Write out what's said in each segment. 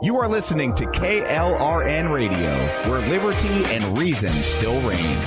You are listening to KLRN Radio, where liberty and reason still reign.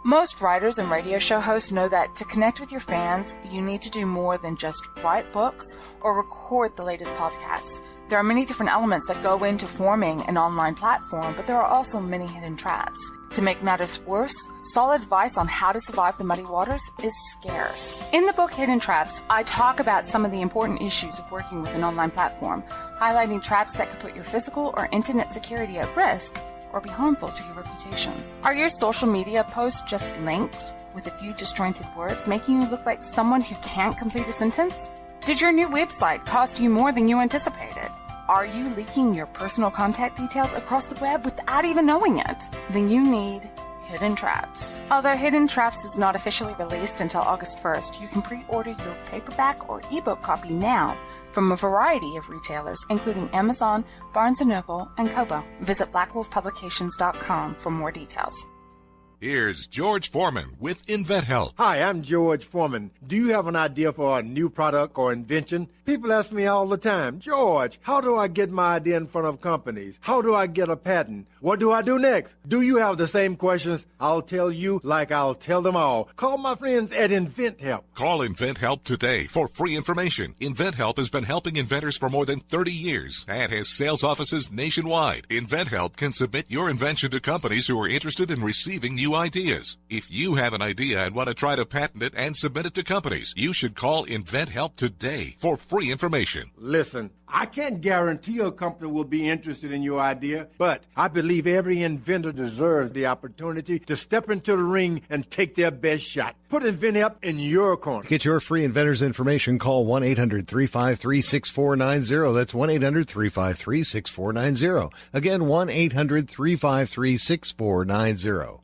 Most writers and radio show hosts know that to connect with your fans, you need to do more than just write books or record the latest podcasts. There are many different elements that go into forming an online platform, but there are also many hidden traps. To make matters worse, solid advice on how to survive the muddy waters is scarce. In the book Hidden Traps, I talk about some of the important issues of working with an online platform, highlighting traps that could put your physical or internet security at risk or be harmful to your reputation. Are your social media posts just links with a few disjointed words, making you look like someone who can't complete a sentence? Did your new website cost you more than you anticipated? Are you leaking your personal contact details across the web without even knowing it? Then you need Hidden Traps. Although Hidden Traps is not officially released until August 1st, you can pre-order your paperback or ebook copy now from a variety of retailers, including Amazon, Barnes & Noble, and Kobo. Visit blackwolfpublications.com for more details. Here's George Foreman with InventHelp. Hi, I'm George Foreman. Do you have an idea for a new product or invention? People ask me all the time, George, how do I get my idea in front of companies? How do I get a patent? What do I do next? Do you have the same questions? I'll tell you like I'll tell them all. Call my friends at InventHelp. Call InventHelp today for free information. InventHelp has been helping inventors for more than 30 years and has sales offices nationwide. InventHelp can submit your invention to companies who are interested in receiving new ideas. If you have an idea and want to try to patent it and submit it to companies, you should call InventHelp today for free information. Listen, I can't guarantee a company will be interested in your idea, but I believe every inventor deserves the opportunity to step into the ring and take their best shot. Put InventHelp in your corner. To get your free inventor's information, call 1-800-353-6490. That's 1-800-353-6490. Again, 1-800-353-6490.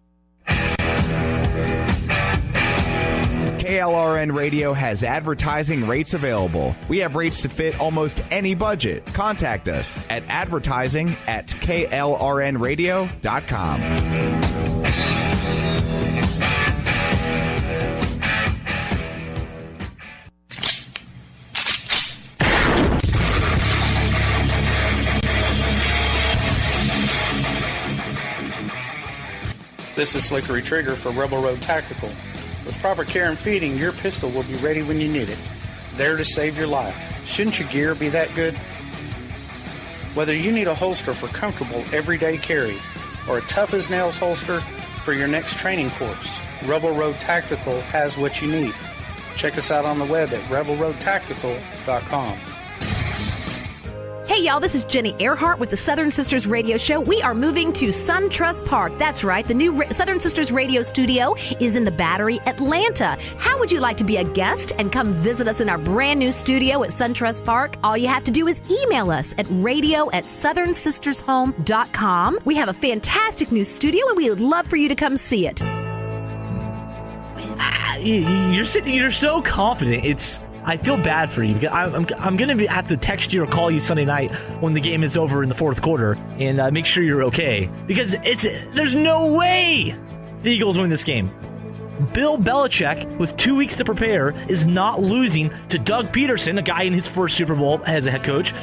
KLRN Radio has advertising rates available. We have rates to fit almost any budget. Contact us at advertising@klrnradio.com. This is Slickery Trigger for Rebel Road Tactical. With proper care and feeding, your pistol will be ready when you need it, there to save your life. Shouldn't your gear be that good? Whether you need a holster for comfortable everyday carry or a tough-as-nails holster for your next training course, Rebel Road Tactical has what you need. Check us out on the web at rebelroadtactical.com. Hey, y'all, this is Jenny Earhart with the Southern Sisters Radio Show. We are moving to SunTrust Park. That's right. The new Southern Sisters Radio Studio is in the Battery, Atlanta. How would you like to be a guest and come visit us in our brand new studio at SunTrust Park? All you have to do is email us at radio@southernsistershome.com. We have a fantastic new studio, and we would love for you to come see it. You're so confident. I feel bad for you because I'm going to have to text you or call you Sunday night when the game is over in the fourth quarter and make sure you're okay, because there's no way the Eagles win this game. Bill Belichick, with 2 weeks to prepare, is not losing to Doug Peterson, a guy in his first Super Bowl as a head coach.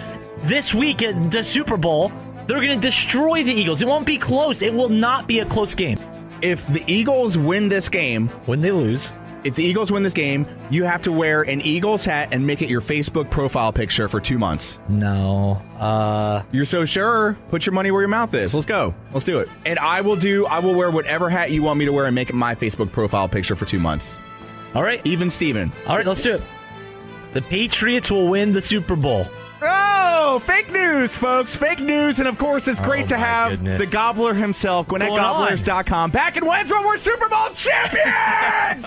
This week at the Super Bowl, they're going to destroy the Eagles. It won't be close. It will not be a close game. If the Eagles win this game, when they lose, if the Eagles win this game, you have to wear an Eagles hat and make it your Facebook profile picture for 2 months. No. You're so sure? Put your money where your mouth is. Let's go. Let's do it. And I will wear whatever hat you want me to wear and make it my Facebook profile picture for 2 months. All right. Even Steven. All right, let's do it. The Patriots will win the Super Bowl. Oh, fake news, folks. Fake news. And, of course, it's great to have the Gobbler himself, GwinnettGobblers.com, back in Wentworth. We're Super Bowl champions!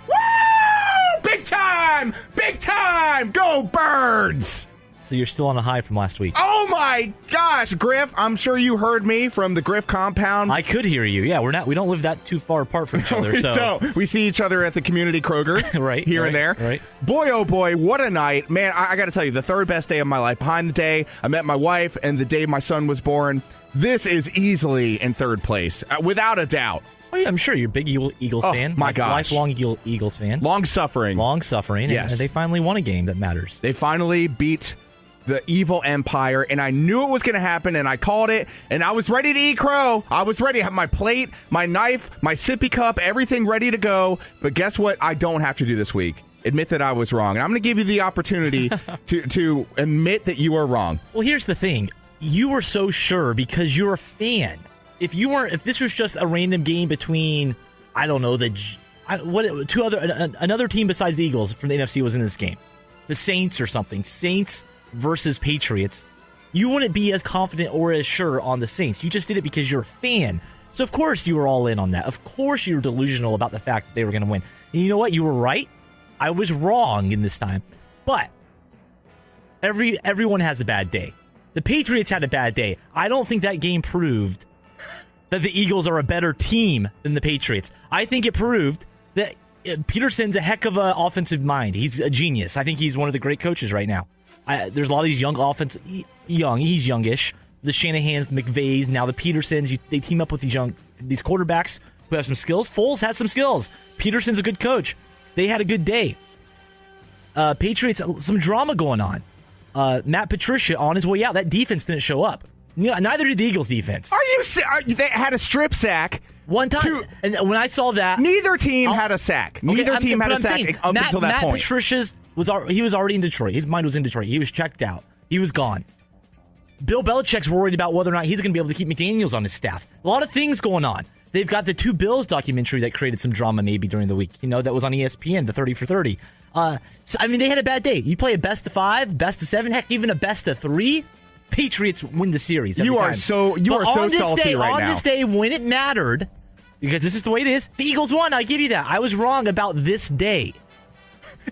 Woo! Big time! Big time! Go Birds! So you're still on a high from last week. Oh, my gosh. Griff, I'm sure you heard me from the Griff compound. I could hear you. Yeah, we don't live that too far apart from each other. We don't. We see each other at the community Kroger right, here and there. Right. Boy, oh boy, what a night. Man, I got to tell you, the third best day of my life. Behind the day I met my wife and the day my son was born, this is easily in third place, without a doubt. Oh, yeah, I'm sure you're a big Eagles fan. My gosh. Lifelong Eagles fan. Long-suffering. Long-suffering. Yes. And they finally won a game that matters. They finally beat the evil empire, and I knew it was going to happen, and I called it, and I was ready to eat crow. I was ready to have my plate, my knife, my sippy cup, everything ready to go. But guess what I don't have to do this week? Admit that I was wrong. And I'm going to give you the opportunity to admit that you are wrong. Well, here's the thing. You were so sure because you're a fan. If this was just a random game between, I don't know, another team besides the Eagles from the NFC was in this game, the Saints or something, Saints versus Patriots, you wouldn't be as confident or as sure on the Saints. You just did it because you're a fan. So of course you were all in on that. Of course you were delusional about the fact that they were going to win. And you know what? You were right. I was wrong in this time. But everyone has a bad day. The Patriots had a bad day. I don't think that game proved that the Eagles are a better team than the Patriots. I think it proved that Peterson's a heck of an offensive mind. He's a genius. I think he's one of the great coaches right now. There's a lot of these he's youngish. The Shanahans, the McVays, now the Petersons. They team up with these quarterbacks who have some skills. Foles has some skills. Peterson's a good coach. They had a good day. Patriots, some drama going on. Matt Patricia on his way out. That defense didn't show up. Neither did the Eagles defense. They had a strip sack. One time. And when I saw that. Neither team had a sack. Neither team had a sack up until that point. Matt Patricia's was already in Detroit. His mind was in Detroit. He was checked out. He was gone. Bill Belichick's worried about whether or not he's going to be able to keep McDaniels on his staff. A lot of things going on. They've got the Two Bills documentary that created some drama maybe during the week. That was on ESPN, the 30 for 30. They had a bad day. You play a best of 5, best of 7, heck, even a best of 3. Patriots win the series. You are so salty right now. On this day, when it mattered, because this is the way it is, the Eagles won. I give you that. I was wrong about this day.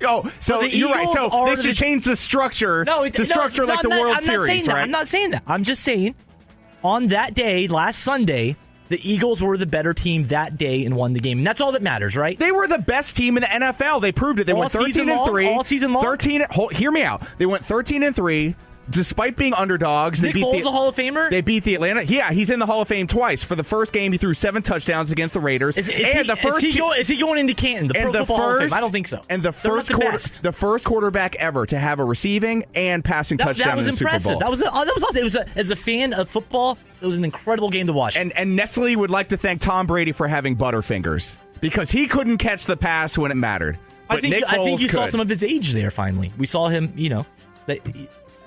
Oh, so you're right. So they should change the structure like the World Series, right? I'm not saying that. I'm just saying, on that day, last Sunday, the Eagles were the better team that day and won the game. And that's all that matters, right? They were the best team in the NFL. They proved it. They went 13-3. All season long? Hear me out. They went 13-3. Despite being underdogs, Nick Foles a Hall of Famer? They beat the Atlanta. Yeah, he's in the Hall of Fame twice. For the first game, he threw 7 touchdowns against the Raiders. Is he going into Canton, the Pro Football Hall of Fame? I don't think so. And the first quarterback ever to have a receiving and passing touchdown in the Super Bowl. That was awesome. As a fan of football, it was an incredible game to watch. And Nestle would like to thank Tom Brady for having butterfingers because he couldn't catch the pass when it mattered. But I think you saw some of his age there. Finally, we saw him.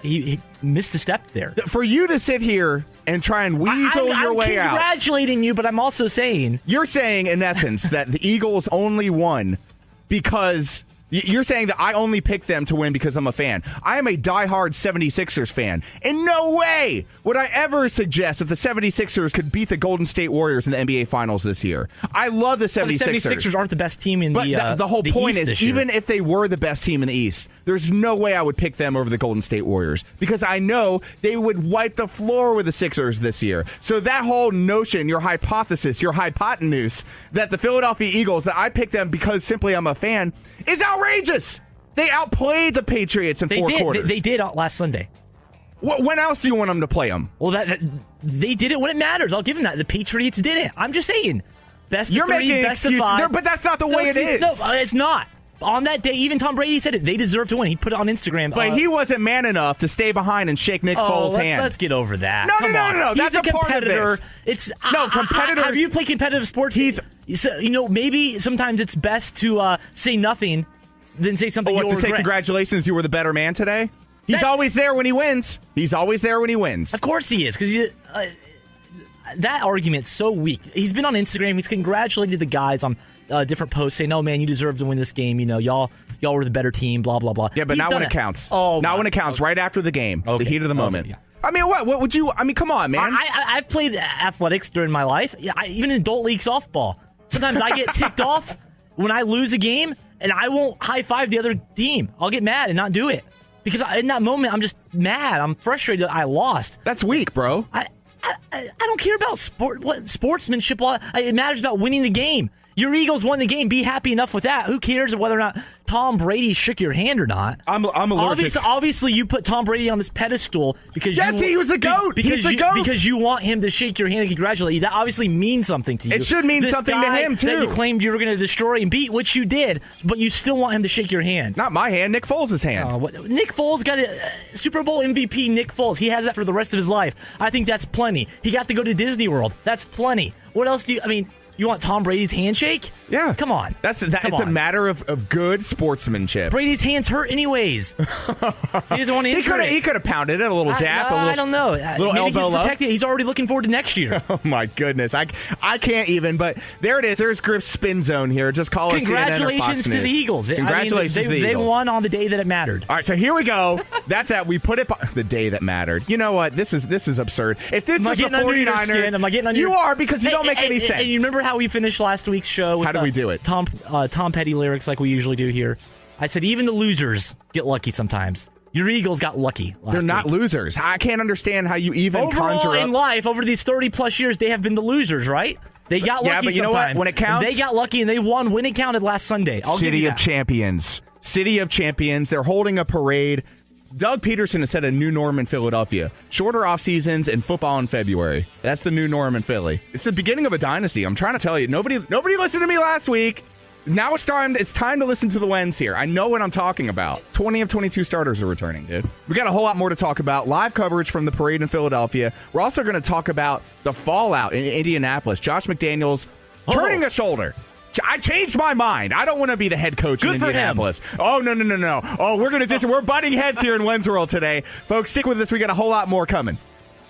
He missed a step there. For you to sit here and try and weasel your way out. I'm congratulating you, but I'm also saying... You're saying, in essence, that the Eagles only won because... You're saying that I only picked them to win because I'm a fan. I am a diehard 76ers fan. In no way would I ever suggest that the 76ers could beat the Golden State Warriors in the NBA Finals this year. I love the 76ers. But the 76ers aren't the best team in the whole point East is, even if they were the best team in the East, there's no way I would pick them over the Golden State Warriors because I know they would wipe the floor with the Sixers this year. So that whole notion, your hypothesis, your hypotenuse, that the Philadelphia Eagles, that I picked them because simply I'm a fan, is outrageous. They outplayed the Patriots in 4 quarters. They did last Sunday. When else do you want them to play them? Well, they did it when it matters. I'll give them that. The Patriots did it. I'm just saying. Best of 3, best of 5. But that's not the way it is. No, it's not. On that day, even Tom Brady said it. They deserve to win. He put it on Instagram. But he wasn't man enough to stay behind and shake Nick Foles' hand. Let's get over that. No. That's a competitor. Competitors. Have you played competitive sports? Maybe sometimes it's best to say nothing than say something you'll regret. To say congratulations, you were the better man today? He's always there when he wins. Of course he is, because that argument's so weak. He's been on Instagram. He's congratulated the guys on different posts saying, "No, man, you deserve to win this game. Y'all were the better team." Blah blah blah. Yeah, but not when it counts. Not when it counts. Right after the game, the heat of the moment. Yeah. I mean, what would you? I mean, come on, man. I've played athletics during my life. Even in adult league softball. Sometimes I get ticked off when I lose a game, and I won't high five the other team. I'll get mad and not do it because in that moment I'm just mad. I'm frustrated that I lost. That's weak, bro. I don't care about sportsmanship. It matters about winning the game. Your Eagles won the game. Be happy enough with that. Who cares whether or not Tom Brady shook your hand or not? I'm allergic. Obviously, you put Tom Brady on this pedestal because he was the GOAT. He's the GOAT. Because you want him to shake your hand and congratulate you. That obviously means something to you. It should mean something to him, too. That you claimed you were going to destroy and beat, which you did, but you still want him to shake your hand. Not my hand, Nick Foles' hand. Nick Foles got a Super Bowl MVP. Nick Foles. He has that for the rest of his life. I think that's plenty. He got to go to Disney World. That's plenty. What else do you... I mean... You want Tom Brady's handshake? Yeah. Come on. It's a matter of good sportsmanship. Brady's hands hurt anyways. He doesn't want to injure it. He could have pounded it, a little dap. I don't know. Little Maybe elbow he's protected. He's already looking forward to next year. Oh, my goodness. I can't even, but there it is. There's Griff's spin zone here. Just call it CNN or Fox Congratulations to the Eagles. Congratulations to the Eagles. They won on the day that it mattered. All right, so here we go. That's that. We put it the day that mattered. You know what? This is absurd. If this is the 49ers, am I getting on your... You are, because you don't make any sense. And you remember how we finished last week's show with how did we do it? Tom Petty lyrics like we usually do here. I said even the losers get lucky sometimes. Your Eagles got lucky last They're not week. losers. I can't understand how you even conjure up. In life, over these 30-plus years, they have been the losers, right? They got lucky sometimes. But you know what? When it counts... They got lucky, and they won when it counted last Sunday. City of Champions. City of Champions. They're holding a parade. Doug Peterson has set a new norm in Philadelphia. Shorter off seasons and football in February. That's the new norm in Philly. It's the beginning of a dynasty. I'm trying to tell you. Nobody listened to me last week. Now it's time to listen to the wins here. I know what I'm talking about. 20 of 22 starters are returning, dude. We got a whole lot more to talk about. Live coverage from the parade in Philadelphia. We're also going to talk about the fallout in Indianapolis. Josh McDaniels turning a shoulder. I changed my mind. I don't want to be the head coach in Indianapolis. Oh, no. Oh, we're butting heads here in Wens World today. Folks, stick with us. We got a whole lot more coming.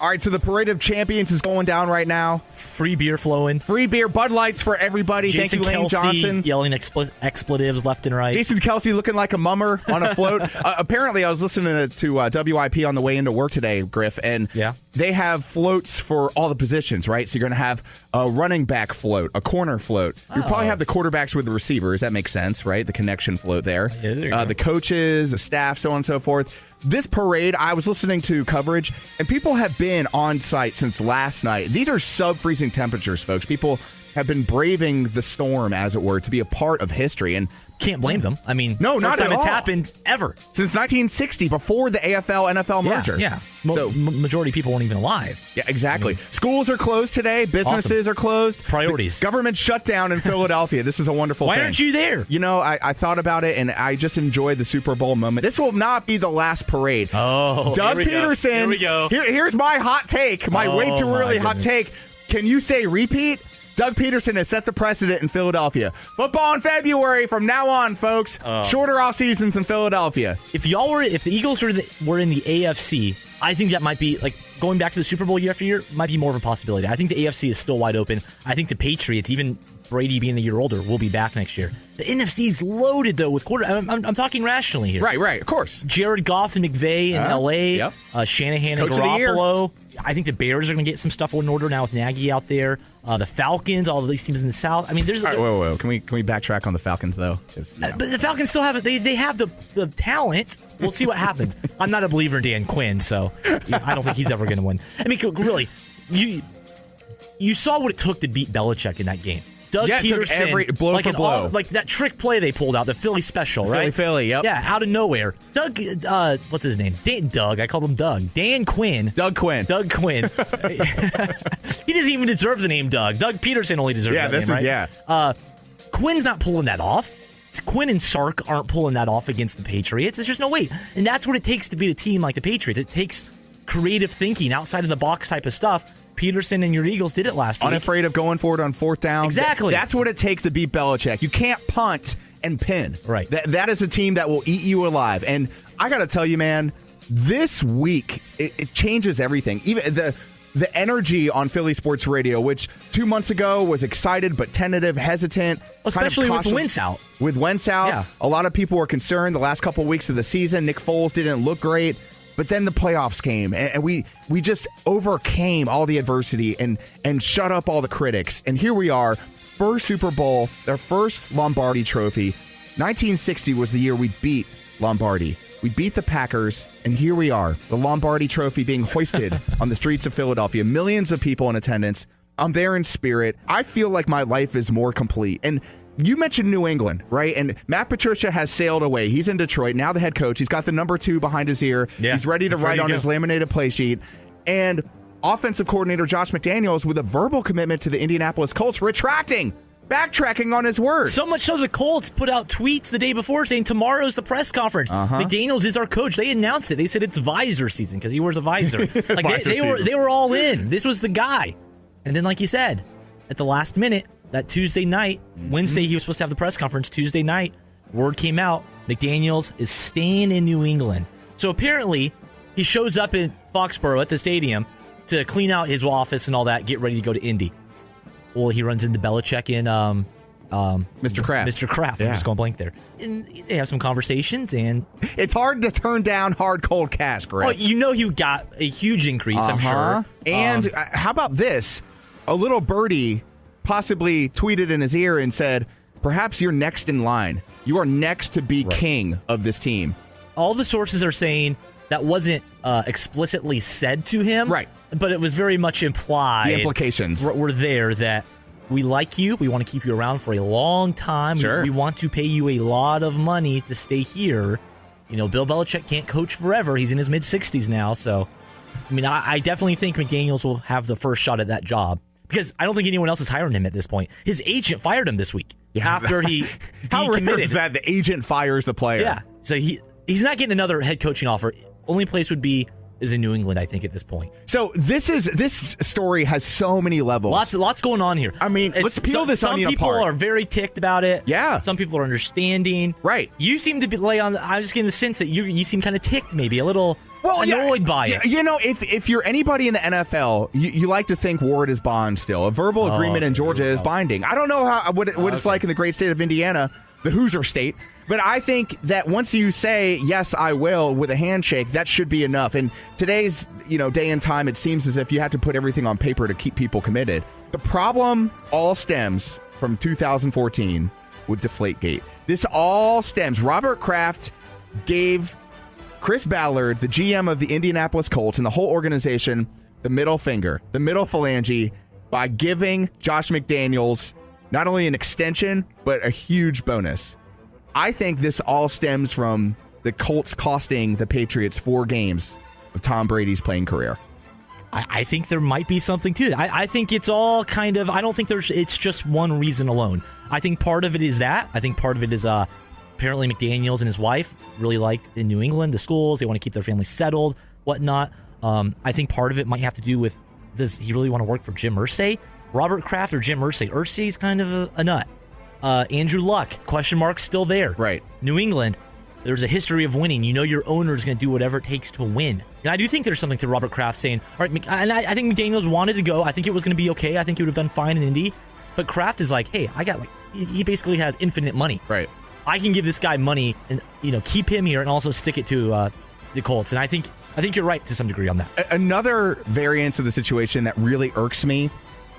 All right, so the Parade of Champions is going down right now. Free beer flowing. Free beer, Bud Lights for everybody. Jason Thank you, Lane Kelce Johnson. Yelling expletives left and right. Jason Kelce looking like a mummer on a float. Apparently, I was listening to WIP on the way into work today, Griff, and they have floats for all the positions, right? So you're going to have a running back float, a corner float. You'll probably have the quarterbacks with the receivers. That makes sense, right? The connection float there. Yeah, the coaches, the staff, so on and so forth. This parade, I was listening to coverage, and people have been on site since last night. These are sub-freezing temperatures, folks. People have been braving the storm, as it were, to be a part of history. And can't blame them. I mean, no, not at all. It's happened ever. Since 1960, before the AFL-NFL merger. Yeah. So majority of people weren't even alive. Yeah, exactly. Schools are closed today. Businesses are closed. Priorities. The government shutdown in Philadelphia. This is a wonderful thing. Why aren't you there? You know, I thought about it, and I just enjoyed the Super Bowl moment. This will not be the last parade. Oh, Doug Peterson. Here we go. Here's my hot take. My way too early hot take. Can you say repeat? Doug Peterson has set the precedent in Philadelphia. Football in February from now on, folks. Shorter off seasons in Philadelphia. If the Eagles were in the AFC, I think that might be like going back to the Super Bowl year after year might be more of a possibility. I think the AFC is still wide open. I think the Patriots, even Brady being the year older, will be back next year. The NFC is loaded though with I'm talking rationally here. Right, of course. Jared Goff and McVay in LA. Yep. Shanahan Coach and Garoppolo. I think the Bears are going to get some stuff in order now with Nagy out there. The Falcons, all of these teams in the South. I mean, there's. All right, whoa. Can we backtrack on the Falcons though? But the Falcons still have it. They have the talent. We'll see what happens. I'm not a believer in Dan Quinn, so I don't think he's ever going to win. I mean, really, you saw what it took to beat Belichick in that game. Doug Peterson, took every blow for blow. Like that trick play they pulled out, the Philly special, right? Philly, yep. Yeah, out of nowhere. Doug, what's his name? Doug. I called him Doug. Dan Quinn. Doug Quinn. He doesn't even deserve the name Doug. Doug Peterson only deserves that name, right? Quinn's not pulling that off. Quinn and Sark aren't pulling that off against the Patriots. There's just no way. And that's what it takes to beat a team like the Patriots. It takes creative thinking, outside of the box type of stuff. Peterson and your Eagles did it last week. Unafraid of going for it on fourth down. Exactly. That's what it takes to beat Belichick. You can't punt and pin. Right. That is a team that will eat you alive. And I got to tell you, man, this week, it changes everything. Even the energy on Philly Sports Radio, which 2 months ago was excited but tentative, hesitant. Especially kind of with Wentz out. With Wentz out, a lot of people were concerned the last couple of weeks of the season. Nick Foles didn't look great. But then the playoffs came, and we just overcame all the adversity and shut up all the critics. And here we are, first Super Bowl, their first Lombardi trophy. 1960 was the year we beat Lombardi. We beat the Packers, and here we are, the Lombardi trophy being hoisted on the streets of Philadelphia. Millions of people in attendance. I'm there in spirit. I feel like my life is more complete. And you mentioned New England, right? And Matt Patricia has sailed away. He's in Detroit, now the head coach. He's got the number 2 behind his ear. Yeah, he's ready to write on his laminated play sheet. And offensive coordinator Josh McDaniels with a verbal commitment to the Indianapolis Colts, backtracking on his word. So much so the Colts put out tweets the day before saying tomorrow's the press conference. McDaniels is our coach. They announced it. They said it's visor season because he wears a visor. Like they were all in. This was the guy. And then, like you said, at the last minute, that Tuesday night, Wednesday he was supposed to have the press conference. Tuesday night, word came out, McDaniels is staying in New England. So apparently, he shows up in Foxborough at the stadium to clean out his office and all that, get ready to go to Indy. Well, he runs into Belichick and Mr. Kraft. Mr. Kraft. Yeah. I'm just going blank there. And they have some conversations, and it's hard to turn down hard, cold cash, Griff. Oh, you know he got a huge increase, I'm sure. And how about this? A little birdie possibly tweeted in his ear and said, perhaps you're next in line. You are next to be king of this team. All the sources are saying that wasn't explicitly said to him. Right. But it was very much implied. The implications were there that we like you. We want to keep you around for a long time. Sure. We want to pay you a lot of money to stay here. You know, Bill Belichick can't coach forever. He's in his mid-60s now. So, I mean, I definitely think McDaniels will have the first shot at that job. Because I don't think anyone else is hiring him at this point. His agent fired him this week after he How rare decommitted. is that the agent fires the player? Yeah. So he's not getting another head coaching offer. Only place would be is in New England, I think, at this point. So this story has so many levels. Lots going on here. I mean, let's peel this onion apart. Some people are very ticked about it. Yeah. Some people are understanding. Right. You seem to be I'm just getting the sense that you seem kind of ticked, maybe a little annoyed by it. You know, if you're anybody in the NFL, you like to think word is bond still. A verbal agreement in Georgia is binding. I don't know what it's like in the great state of Indiana, the Hoosier state. But I think that once you say, yes, I will, with a handshake, that should be enough. And today's day and time, it seems as if you have to put everything on paper to keep people committed. The problem all stems from 2014 with Deflategate. This all stems. Robert Kraft gave Chris Ballard, the GM of the Indianapolis Colts, and the whole organization, the middle finger, the middle phalange, by giving Josh McDaniels not only an extension, but a huge bonus. I think this all stems from the Colts costing the Patriots 4 games of Tom Brady's playing career. I think there might be something to it. I think it's all kind of, I don't think it's just one reason alone. I think part of it is that. I think part of it is apparently McDaniels and his wife really like in New England, the schools. They want to keep their family settled, whatnot. I think part of it might have to do with, does he really want to work for Jim Irsay? Robert Kraft or Jim Irsay? Irsay's kind of a nut. Andrew Luck, question mark, still there. Right. New England, there's a history of winning. You know your owner is going to do whatever it takes to win. And I do think there's something to Robert Kraft saying, all right, and I think McDaniels wanted to go. I think it was going to be okay. I think he would have done fine in Indy. But Kraft is like, hey, he basically has infinite money. Right. I can give this guy money and, keep him here and also stick it to the Colts. And I think you're right to some degree on that. Another variance of the situation that really irks me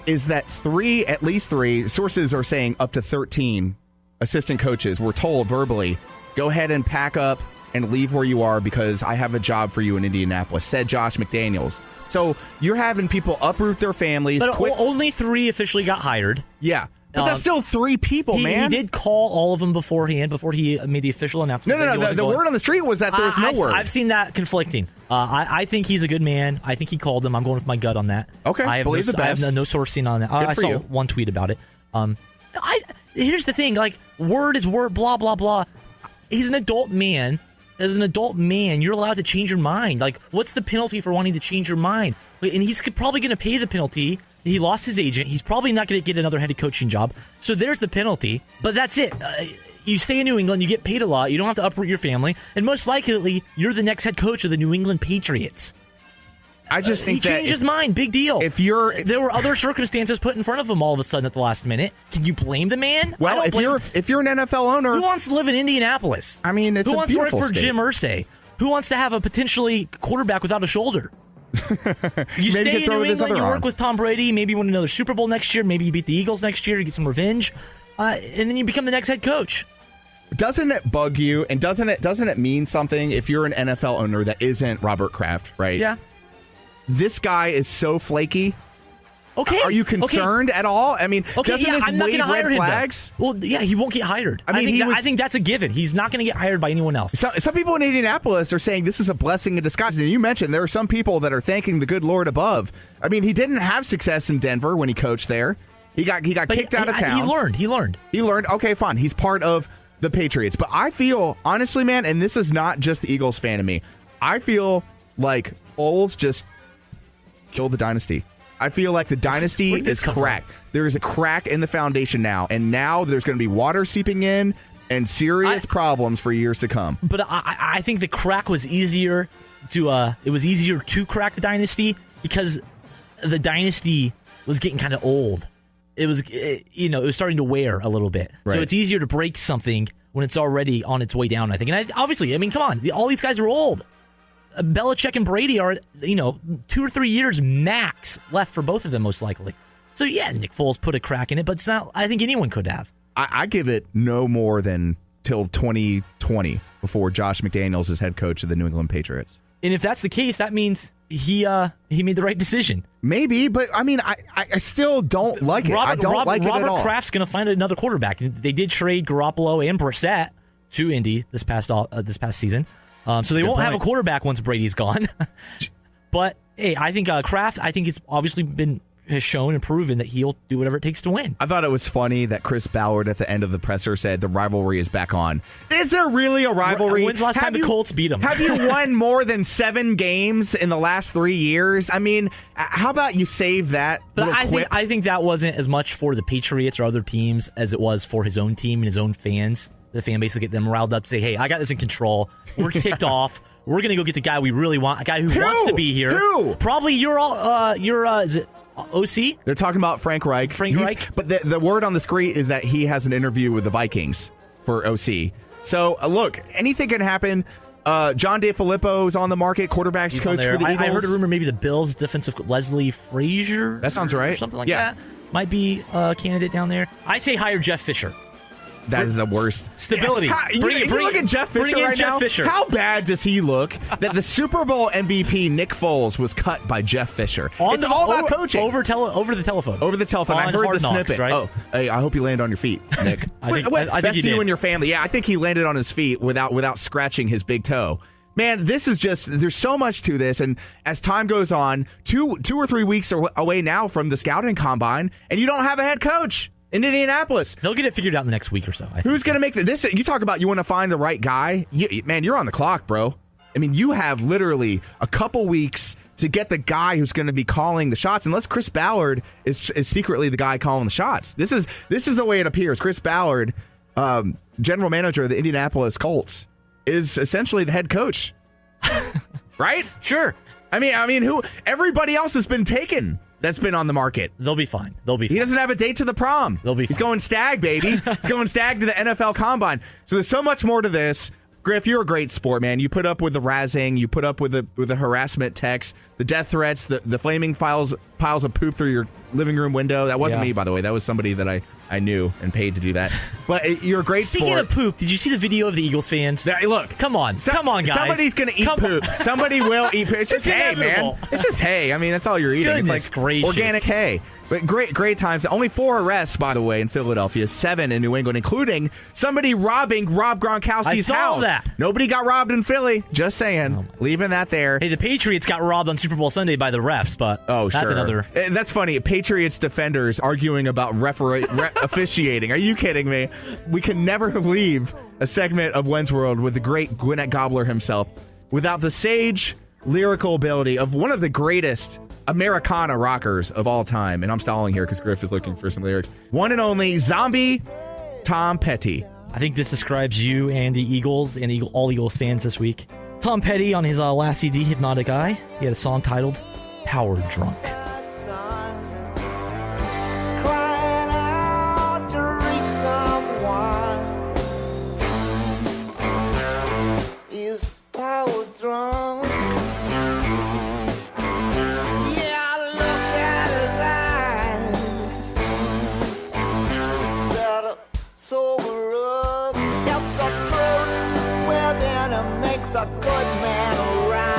is that at least three, sources are saying up to 13 assistant coaches were told verbally, go ahead and pack up and leave where you are because I have a job for you in Indianapolis, said Josh McDaniels. So you're having people uproot their families. But only 3 officially got hired. Yeah. But that's still 3 people, man. He did call all of them beforehand, before he made the official announcement. No. The word on the street was that there was no word. I've seen that conflicting. I think he's a good man. I think he called them. I'm going with my gut on that. Okay, believe the best. I have no sourcing on that. I saw one tweet about it. Here's the thing. Word is word, blah, blah, blah. He's an adult man. As an adult man, you're allowed to change your mind. What's the penalty for wanting to change your mind? And he's probably going to pay the penalty. He lost his agent. He's probably not going to get another head coaching job. So there's the penalty. But that's it. You stay in New England. You get paid a lot. You don't have to uproot your family. And most likely, you're the next head coach of the New England Patriots. I just think he changed his mind. Big deal. There were other circumstances put in front of him all of a sudden at the last minute. Can you blame the man? Well, if you're an NFL owner, who wants to live in Indianapolis? I mean, it's who a wants to work beautiful for state. Jim Irsay? Who wants to have a potentially quarterback without a shoulder? You stay in New England, you work with Tom Brady, maybe you win another Super Bowl next year, maybe you beat the Eagles next year, you get some revenge, and then you become the next head coach. Doesn't it bug you, and doesn't it mean something if you're an NFL owner that isn't Robert Kraft, right? Yeah. This guy is so flaky Okay. Are you concerned at all? I mean, doesn't this I'm not wave gonna hire red him, flags? Well, yeah, he won't get hired. I mean, I think that's a given. He's not going to get hired by anyone else. Some people in Indianapolis are saying this is a blessing in disguise. And you mentioned there are some people that are thanking the good Lord above. I mean, he didn't have success in Denver when he coached there. He got kicked out of town. He learned. Okay, fine. He's part of the Patriots. But I feel, honestly, man, and this is not just the Eagles fan of me, I feel like Foles just killed the dynasty. I feel like the dynasty is cracked. There is a crack in the foundation now, and now there's going to be water seeping in and serious problems for years to come. But I think the crack was easier to crack the dynasty because the dynasty was getting kind of old. It was starting to wear a little bit. Right. So it's easier to break something when it's already on its way down, I think. And obviously, come on, all these guys are old. Belichick and Brady are, 2 or 3 years max left for both of them, most likely. So, yeah, Nick Foles put a crack in it, but it's not, I think anyone could have. I give it no more than till 2020 before Josh McDaniels is head coach of the New England Patriots. And if that's the case, that means he made the right decision. Maybe, but I mean, I still don't like it. I don't like it at all. Robert Kraft's going to find another quarterback. They did trade Garoppolo and Brissett to Indy this past season. So they won't have a quarterback once Brady's gone. But, hey, I think Kraft, it's obviously has shown and proven that he'll do whatever it takes to win. I thought it was funny that Chris Ballard at the end of the presser said the rivalry is back on. Is there really a rivalry? When's the last time the Colts beat them? Have you won more than 7 games in the last 3 years? I mean, how about you save that? But I think that wasn't as much for the Patriots or other teams as it was for his own team and his own fans. The fan base to get them riled up, say, hey, I got this in control. We're ticked off. We're going to go get the guy we really want, a guy who wants to be here. Who? Probably is it OC? They're talking about Frank Reich. But the word on the street is that he has an interview with the Vikings for OC. So, look, anything can happen. John DeFilippo is on the market, quarterbacks coach for the Eagles. I heard a rumor maybe the Bills' defensive Leslie Frazier. That sounds right. Or something like that. Might be a candidate down there. I say hire Jeff Fisher. That is the worst. Stability. You look at Jeff Fisher right now. How bad does he look that the Super Bowl MVP Nick Foles was cut by Jeff Fisher? It's all about coaching. Over the telephone. Over the telephone. I heard the snippet. Right? Oh, hey, I hope you land on your feet, Nick. I think you and your family. Yeah, I think he landed on his feet without scratching his big toe. Man, this is just, there's so much to this, and as time goes on, 2 or 3 weeks away now from the scouting combine, and you don't have a head coach in Indianapolis. They'll get it figured out in the next week or so. Who's going to make this? You talk about you want to find the right guy. Man, you're on the clock, bro. I mean, you have literally a couple weeks to get the guy who's going to be calling the shots, unless Chris Ballard is secretly the guy calling the shots. This is the way it appears. Chris Ballard, general manager of the Indianapolis Colts, is essentially the head coach. Right? Sure. I mean, who? Everybody else has been taken. That's been on the market. They'll be fine. He doesn't have a date to the prom. He's going stag, baby. He's going stag to the NFL Combine. So there's so much more to this. Griff, you're a great sport, man. You put up with the razzing. You put up with the harassment texts, the death threats, the flaming piles of poop through your living room window. That wasn't me, by the way. That was somebody that I knew and paid to do that. But you're a great Speaking sport. of poop, did you see the video of the Eagles fans? Look. Come on, guys. Somebody's going to eat poop. Somebody will eat poop. It's just hay, man. It's just hay. I mean, that's all you're eating. Goodness it's like gracious. Organic hay. But great times. Only 4 arrests, by the way, in Philadelphia, 7 in New England, including somebody robbing Rob Gronkowski's house. I saw that. Nobody got robbed in Philly. Just saying. Leaving that there. Hey, the Patriots got robbed on Super Bowl Sunday by the refs, but that's another. That's funny. Patriots defenders arguing about officiating. Are you kidding me? We can never leave a segment of When's World with the great Gwinnett Gobbler himself without the sage lyrical ability of one of the greatest Americana rockers of all time. And I'm stalling here because Griff is looking for some lyrics. One and only zombie Tom Petty. I think this describes you and the Eagles and all Eagles fans this week. Tom Petty on his last CD, Hypnotic Eye, he had a song titled Power Drunk. A good man rise.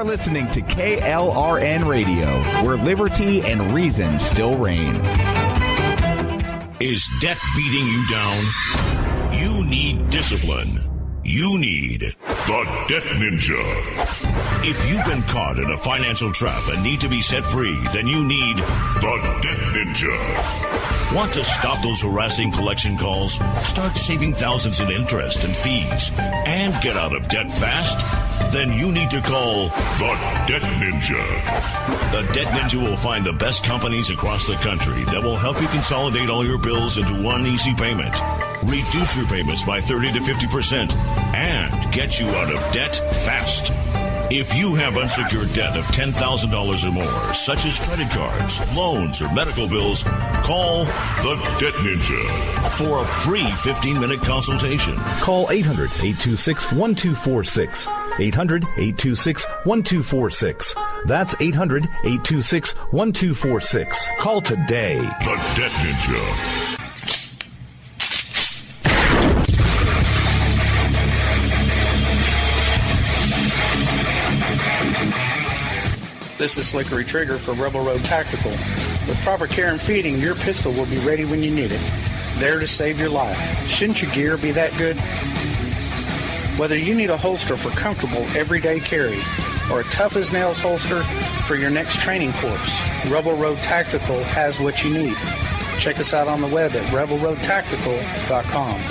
listening to KLRN Radio, where liberty and reason still reign. Is debt beating you down? You need discipline. You need the Debt Ninja. If you've been caught in a financial trap and need to be set free, then you need the Debt Ninja. Want to stop those harassing collection calls? Start saving thousands in interest and fees and get out of debt fast? Then you need to call the Debt Ninja. The Debt Ninja will find the best companies across the country that will help you consolidate all your bills into one easy payment, reduce your payments by 30 to 50%, and get you out of debt fast. If you have unsecured debt of $10,000 or more, such as credit cards, loans, or medical bills, call the Debt Ninja for a free 15-minute consultation. Call 800-826-1246. 800-826-1246. That's 800-826-1246. Call today. The Debt Ninja. This is Slickery Trigger for Rebel Road Tactical. With proper care and feeding, your pistol will be ready when you need it. There to save your life. Shouldn't your gear be that good? Whether you need a holster for comfortable everyday carry or a tough-as-nails holster for your next training course, Rebel Road Tactical has what you need. Check us out on the web at rebelroadtactical.com.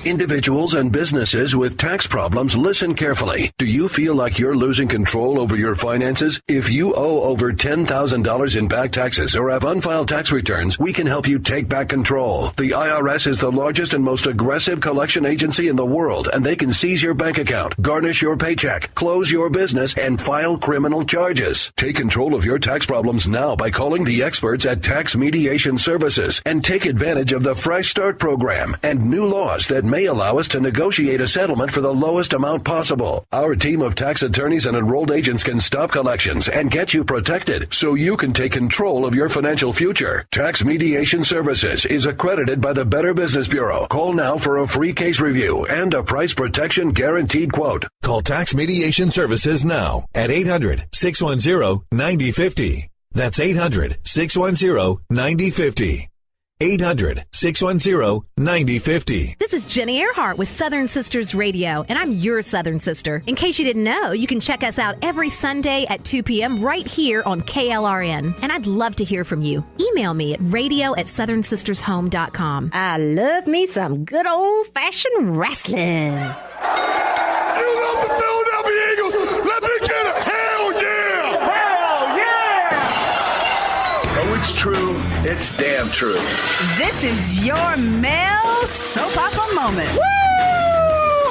Individuals and businesses with tax problems, listen carefully. Do you feel like you're losing control over your finances? If you owe over $10,000 in back taxes or have unfiled tax returns, we can help you take back control. The IRS is the largest and most aggressive collection agency in the world, and they can seize your bank account, garnish your paycheck, close your business, and file criminal charges. Take control of your tax problems now by calling the experts at Tax Mediation Services and take advantage of the Fresh Start program and new laws that may allow us to negotiate a settlement for the lowest amount possible. Our team of tax attorneys and enrolled agents can stop collections and get you protected so you can take control of your financial future. Tax Mediation Services is accredited by the Better Business Bureau. Call now for a free case review and a price protection guaranteed quote. Call Tax Mediation Services now at 800-610-9050. That's 800-610-9050. 800-610-9050. This is Jenny Earhart with Southern Sisters Radio, and I'm your Southern Sister. In case you didn't know, you can check us out every Sunday at 2 p.m. right here on KLRN. And I'd love to hear from you. Email me at radio@southernsistershome.com. I love me some good old-fashioned wrestling. You love the Philadelphia Eagles? Let me get a hell yeah! Hell yeah! Oh, it's true. It's damn true. This is your male soap opera moment. Woo!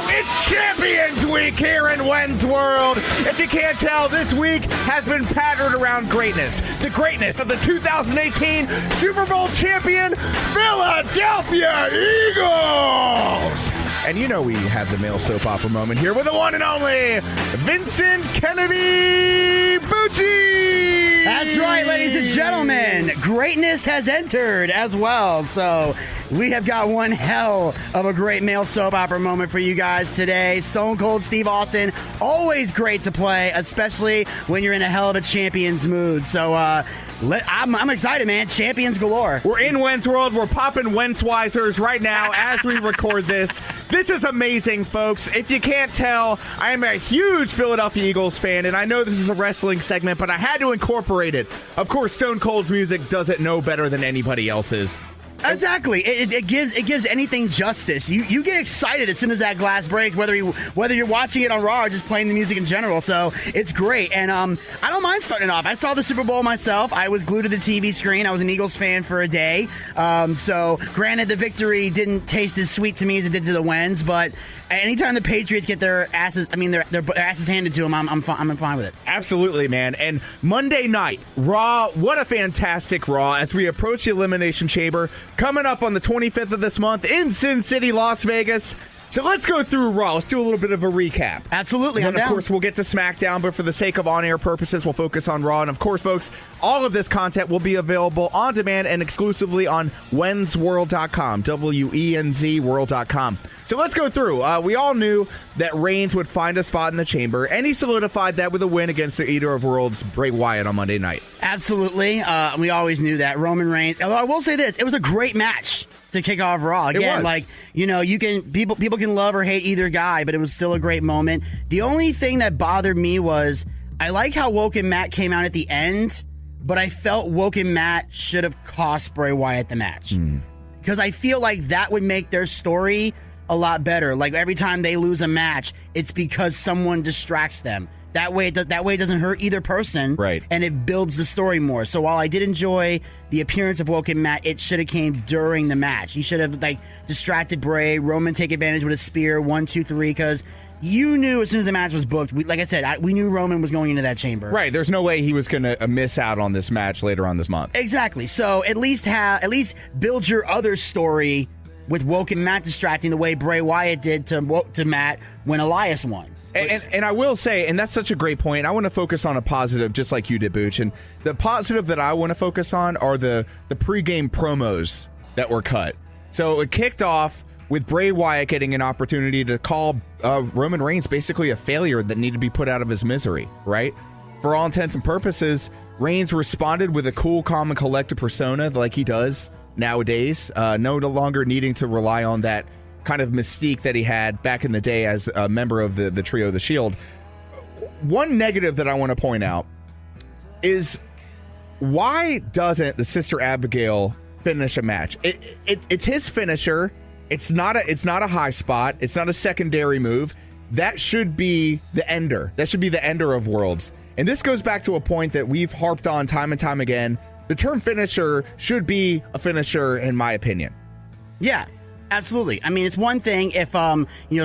It's Champions Week here in Wen's World. If you can't tell, this week has been patterned around greatness. The greatness of the 2018 Super Bowl champion Philadelphia Eagles. And you know we have the male soap opera moment here with the one and only Vincent Kennedy Bucci. That's right, ladies and gentlemen. Greatness has entered as well. So we have got one hell of a great male soap opera moment for you guys today. Stone Cold Steve Austin, always great to play, especially when you're in a hell of a champions mood. So I'm excited, man. Champions galore. We're in Wen's World. We're popping Wentz-Weisers right now as we record this. This is amazing, folks. If you can't tell, I am a huge Philadelphia Eagles fan, and I know this is a wrestling segment, but I had to incorporate it. Of course, Stone Cold's music does it no better than anybody else's. Exactly. It gives anything justice. You get excited as soon as that glass breaks, whether you're watching it on Raw or just playing the music in general. So it's great. And I don't mind starting off. I saw the Super Bowl myself. I was glued to the TV screen. I was an Eagles fan for a day. So granted, the victory didn't taste as sweet to me as it did to the Wens, but anytime the Patriots get their asses handed to them, I'm fine with it. Absolutely, man. And Monday night, Raw, what a fantastic Raw as we approach the Elimination Chamber. Coming up on the 25th of this month in Sin City, Las Vegas. So let's go through Raw. Let's do a little bit of a recap. Absolutely, and I'm then, of down. course, we'll get to SmackDown, but for the sake of on-air purposes, we'll focus on Raw. And, of course, folks, all of this content will be available on demand and exclusively on wenzworld.com, WENZworld.com. So let's go through. We all knew that Reigns would find a spot in the chamber, and he solidified that with a win against the Eater of Worlds, Bray Wyatt, on Monday night. Absolutely. We always knew that. Roman Reigns. Although I will say this, it was a great match to kick off Raw. Again, like, you know, you can people can love or hate either guy, but it was still a great moment. The only thing that bothered me was I like how Woken Matt came out at the end, but I felt Woken Matt should have cost Bray Wyatt the match. Because I feel like that would make their story a lot better. Like every time they lose a match, it's because someone distracts them. That way it doesn't hurt either person, right? And it builds the story more. So while I did enjoy the appearance of Woken Matt, it should have came during the match. He should have distracted Bray. Roman take advantage with a spear, 1, 2, 3, because you knew as soon as the match was booked. Like I said, we knew Roman was going into that chamber. Right. There's no way he was going to miss out on this match later on this month. Exactly. So at least build your other story with Woken Matt distracting the way Bray Wyatt did to Matt when Elias won. And I will say, and that's such a great point, I want to focus on a positive just like you did, Booch. And the positive that I want to focus on are the pregame promos that were cut. So it kicked off with Bray Wyatt getting an opportunity to call Roman Reigns basically a failure that needed to be put out of his misery, right? For all intents and purposes, Reigns responded with a cool, calm, and collected persona like he does nowadays, no longer needing to rely on that kind of mystique that he had back in the day as a member of the Trio of the Shield. One negative that I want to point out is why doesn't the Sister Abigail finish a match? It's his finisher. It's not a high spot. It's not a secondary move. That should be the ender. That should be the ender of Worlds. And this goes back to a point that we've harped on time and time again. The term finisher should be a finisher, in my opinion. Yeah, absolutely. I mean, it's one thing if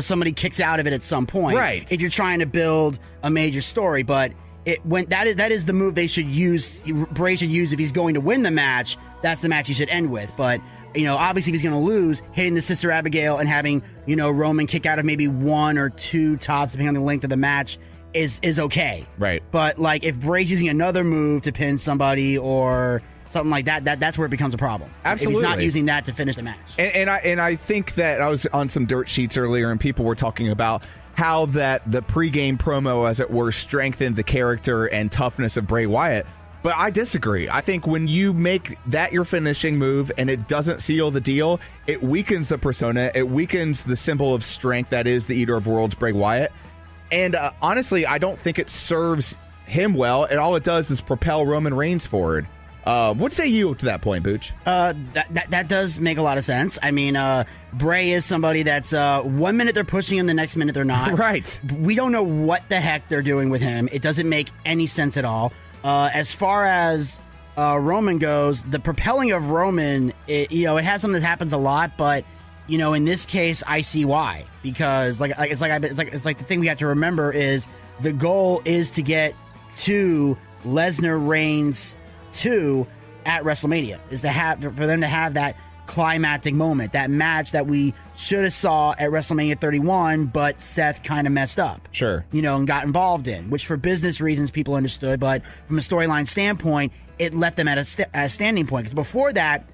somebody kicks out of it at some point, right? If you're trying to build a major story, but that is the move they should use. Bray should use if he's going to win the match. That's the match he should end with. But obviously, if he's going to lose, hitting the Sister Abigail and having Roman kick out of maybe 1 or 2 tops, depending on the length of the match, is okay. Right. But like if Bray's using another move to pin somebody or something like that's where it becomes a problem. Absolutely. If he's not using that to finish the match. And I think that I was on some dirt sheets earlier and people were talking about how that the pregame promo, as it were, strengthened the character and toughness of Bray Wyatt. But I disagree. I think when you make that your finishing move and it doesn't seal the deal, it weakens the persona. It weakens the symbol of strength that is the Eater of Worlds, Bray Wyatt. And honestly, I don't think it serves him well. And all it does is propel Roman Reigns forward. What say you to that point, Booch? That does make a lot of sense. I mean, Bray is somebody that's 1 minute they're pushing him, the next minute they're not. Right. We don't know what the heck they're doing with him. It doesn't make any sense at all. As far as Roman goes, the propelling of Roman, it has something that happens a lot, but in this case, I see why. Because it's like the thing we have to remember is the goal is to get to Lesnar Reigns 2 at WrestleMania, is for them to have that climactic moment, that match that we should have saw at WrestleMania 31, but Seth kind of messed up. Sure. And got involved in, which for business reasons people understood, but from a storyline standpoint, it left them at a standing point. Because before that,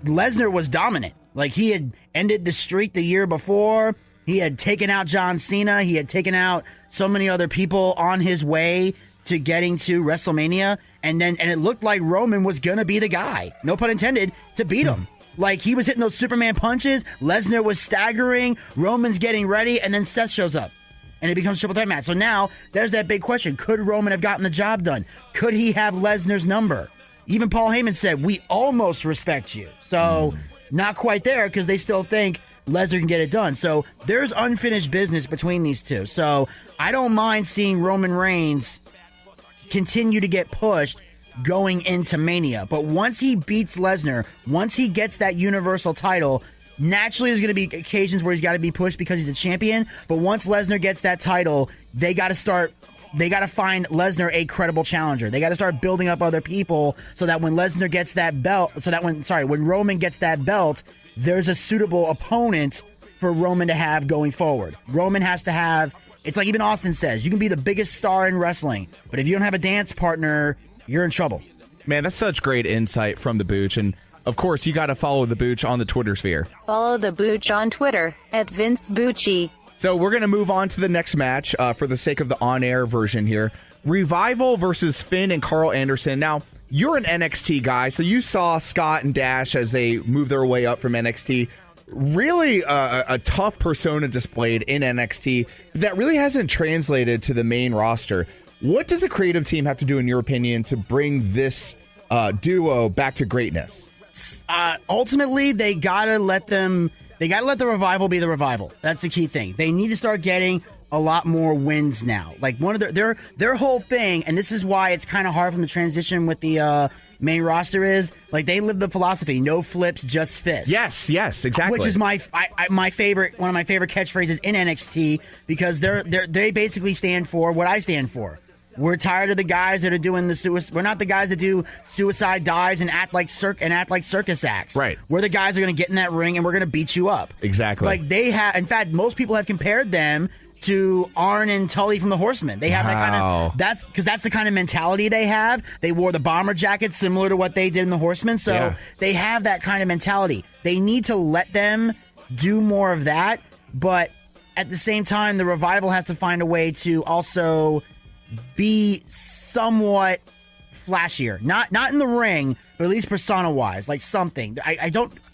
Lesnar was dominant. Like, he had ended the streak the year before. He had taken out John Cena. He had taken out so many other people on his way to getting to WrestleMania. And it looked like Roman was going to be the guy, no pun intended, to beat him. Like, he was hitting those Superman punches. Lesnar was staggering. Roman's getting ready. And then Seth shows up. And it becomes a triple threat match. So now, there's that big question. Could Roman have gotten the job done? Could he have Lesnar's number? Even Paul Heyman said, we almost respect you. So, not quite there, because they still think Lesnar can get it done. So, there's unfinished business between these two. So, I don't mind seeing Roman Reigns continue to get pushed going into Mania. But once he beats Lesnar, once he gets that Universal title, naturally there's going to be occasions where he's got to be pushed because he's a champion. But once Lesnar gets that title, they got to find Lesnar a credible challenger. They got to start building up other people so that when Lesnar gets that belt, when Roman gets that belt, there's a suitable opponent for Roman to have going forward. Roman has to have, it's like even Austin says, you can be the biggest star in wrestling, but if you don't have a dance partner, you're in trouble. Man, that's such great insight from the Booch. And of course, you got to follow the Booch on the Twitter sphere. Follow the Booch on Twitter at Vince Bucci. So we're going to move on to the next match for the sake of the on-air version here. Revival versus Finn and Carl Anderson. Now, you're an NXT guy, so you saw Scott and Dash as they move their way up from NXT. Really a tough persona displayed in NXT that really hasn't translated to the main roster. What does the creative team have to do, in your opinion, to bring this duo back to greatness? Ultimately, they gotta let the Revival be the Revival. That's the key thing. They need to start getting a lot more wins now. Like one of their whole thing, and this is why it's kind of hard for them to transition with the main roster, is like they live the philosophy: no flips, just fists. Yes, exactly. Which is my favorite, one of my favorite catchphrases in NXT, because they basically stand for what I stand for. We're tired of the guys that are doing the suicide. We're not the guys that do suicide dives and act like circus acts. Right. We're the guys that are going to get in that ring and we're going to beat you up. Exactly. Like they have. In fact, most people have compared them to Arn and Tully from the Horsemen. They have that kind of. That's the kind of mentality they have. They wore the bomber jackets similar to what they did in the Horsemen. So they have that kind of mentality. They need to let them do more of that. But at the same time, the Revival has to find a way to also be somewhat flashier, not in the ring, but at least persona wise, like something. I